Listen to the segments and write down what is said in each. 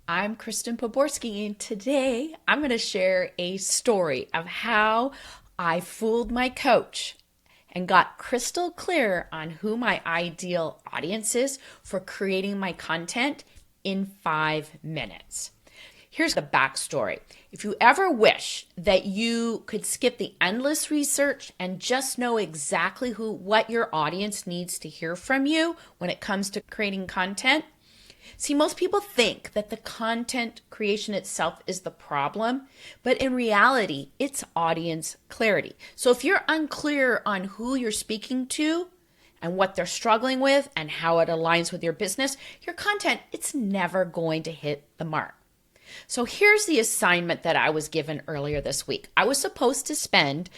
I'm Kristen Poborski, and today I'm going to share a story of how I fooled my coach and got crystal clear on who my ideal audience is for creating my content in 5 minutes. Here's the backstory. If you ever wish that you could skip the endless research and just know exactly what your audience needs to hear from you when it comes to creating content, see, most people think that the content creation itself is the problem, but in reality, it's audience clarity. So if you're unclear on who you're speaking to and what they're struggling with and how it aligns with your business, your content, it's never going to hit the mark. So here's the assignment that I was given earlier this week. I was supposed to spend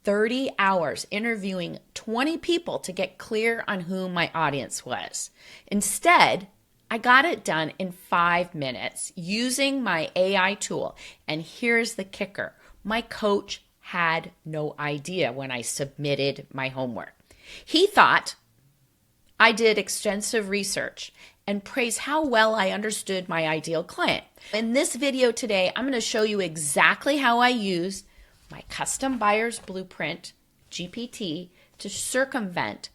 30 hours interviewing 20 people to get clear on who my audience was. Instead, I got it done in 5 minutes using my AI tool. And here's the kicker. My coach had no idea when I submitted my homework. He thought I did extensive research and praised how well I understood my ideal client. In this video today, I'm going to show you exactly how I used my custom buyer's blueprint, GPT, to shortcut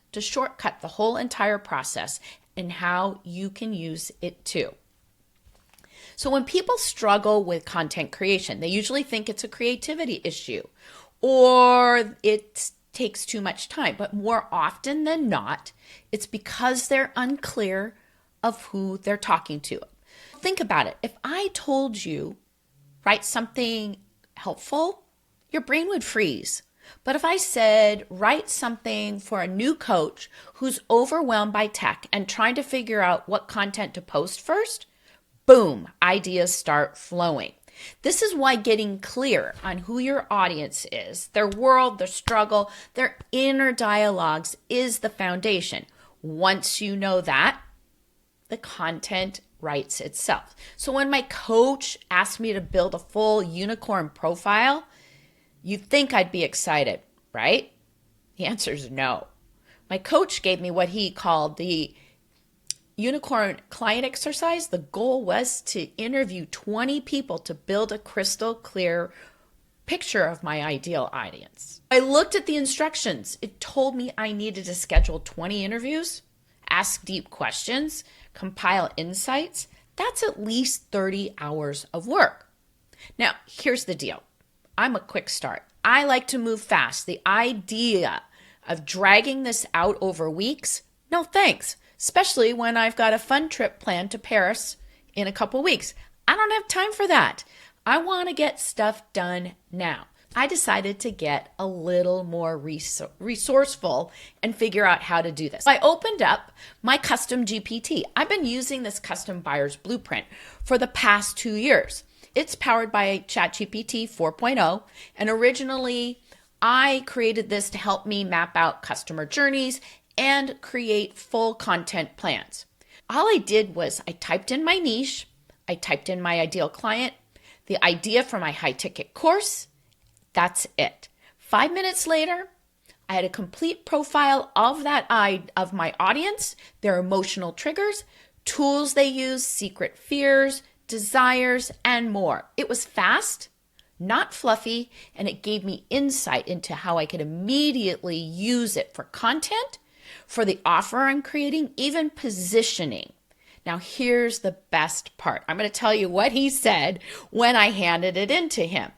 the whole entire process and how you can use it too. So when people struggle with content creation, they usually think it's a creativity issue or it takes too much time. But more often than not, it's because they're unclear of who they're talking to. Think about it. If I told you, write something helpful, your brain would freeze. But if I said, write something for a new coach who's overwhelmed by tech and trying to figure out what content to post first, boom, ideas start flowing. This is why getting clear on who your audience is, their world, their struggle, their inner dialogues is the foundation. Once you know that, the content writes itself. So when my coach asked me to build a full unicorn profile, you'd think I'd be excited, right? The answer is no. My coach gave me what he called the unicorn client exercise. The goal was to interview 20 people to build a crystal clear picture of my ideal audience. I looked at the instructions. It told me I needed to schedule 20 interviews, ask deep questions, compile insights. That's at least 30 hours of work. Now, here's the deal. I'm a quick start. I like to move fast. The idea of dragging this out over weeks, no thanks, especially when I've got a fun trip planned to Paris in a couple weeks. I don't have time for that. I want to get stuff done now. I decided to get a little more resourceful and figure out how to do this. I opened up my custom GPT. I've been using this custom buyer's blueprint for the past 2 years. It's powered by ChatGPT 4.0, and originally I created this to help me map out customer journeys and create full content plans. All I did was I typed in my niche, I typed in my ideal client, the idea for my high ticket course. That's it. 5 minutes later, I had a complete profile of of my audience, their emotional triggers, tools they use, secret fears, desires, and more. It was fast, not fluffy, and it gave me insight into how I could immediately use it for content, for the offer I'm creating, even positioning. Now, here's the best part. I'm going to tell you what he said when I handed it in to him.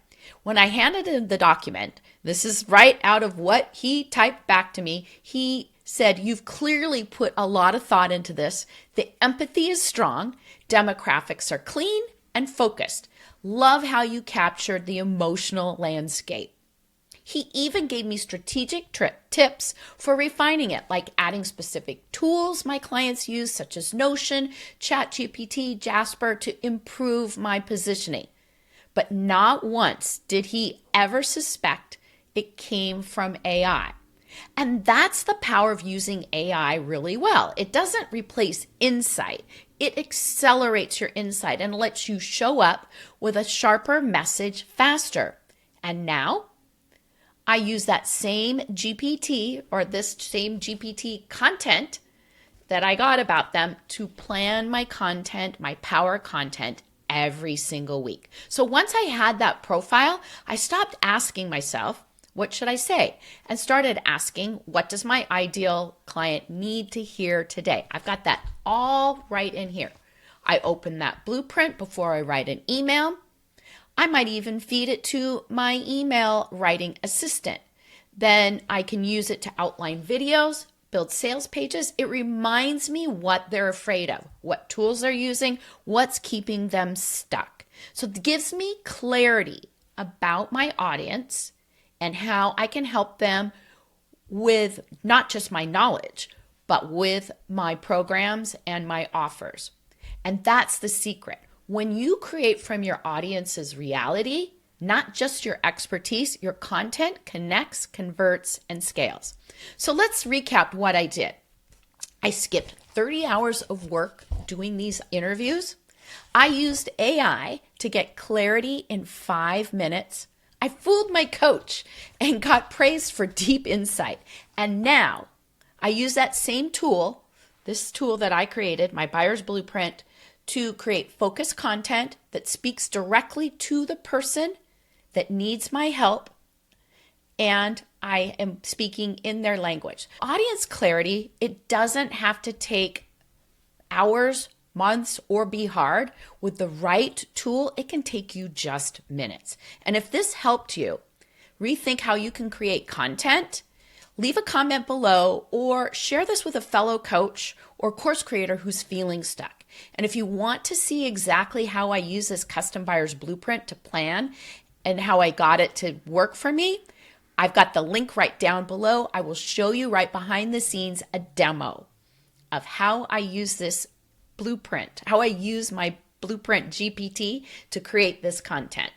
When I handed him the document, this is right out of what he typed back to me. He said, "You've clearly put a lot of thought into this. The empathy is strong. Demographics are clean and focused. Love how you captured the emotional landscape." He even gave me strategic tips for refining it, like adding specific tools my clients use, such as Notion, ChatGPT, Jasper, to improve my positioning. But not once did he ever suspect it came from AI. And that's the power of using AI really well. It doesn't replace insight. It accelerates your insight and lets you show up with a sharper message faster. And now I use that same GPT or this same GPT content that I got about them to plan my content, my power content every single week. So once I had that profile, I stopped asking myself, what should I say? And started asking, what does my ideal client need to hear today? I've got that all right in here. I open that blueprint before I write an email. I might even feed it to my email writing assistant. Then I can use it to outline videos, build sales pages. It reminds me what they're afraid of, what tools they're using, what's keeping them stuck. So it gives me clarity about my audience and how I can help them with not just my knowledge, but with my programs and my offers. And that's the secret. When you create from your audience's reality, not just your expertise, your content connects, converts, and scales. So let's recap what I did. I skipped 30 hours of work doing these interviews. I used AI to get clarity in 5 minutes. I fooled my coach and got praised for deep insight. And now I use that same tool, this tool that I created, my buyer's blueprint, to create focused content that speaks directly to the person that needs my help, and I am speaking in their language. Audience clarity, it doesn't have to take hours, months, or be hard. With the right tool, it can take you just minutes. And if this helped you rethink how you can create content, leave a comment below or share this with a fellow coach or course creator who's feeling stuck. And if you want to see exactly how I use this custom buyer's blueprint to plan and how I got it to work for me, I've got the link right down below. I will show you right behind the scenes a demo of how I use this blueprint, how I use my blueprint GPT to create this content.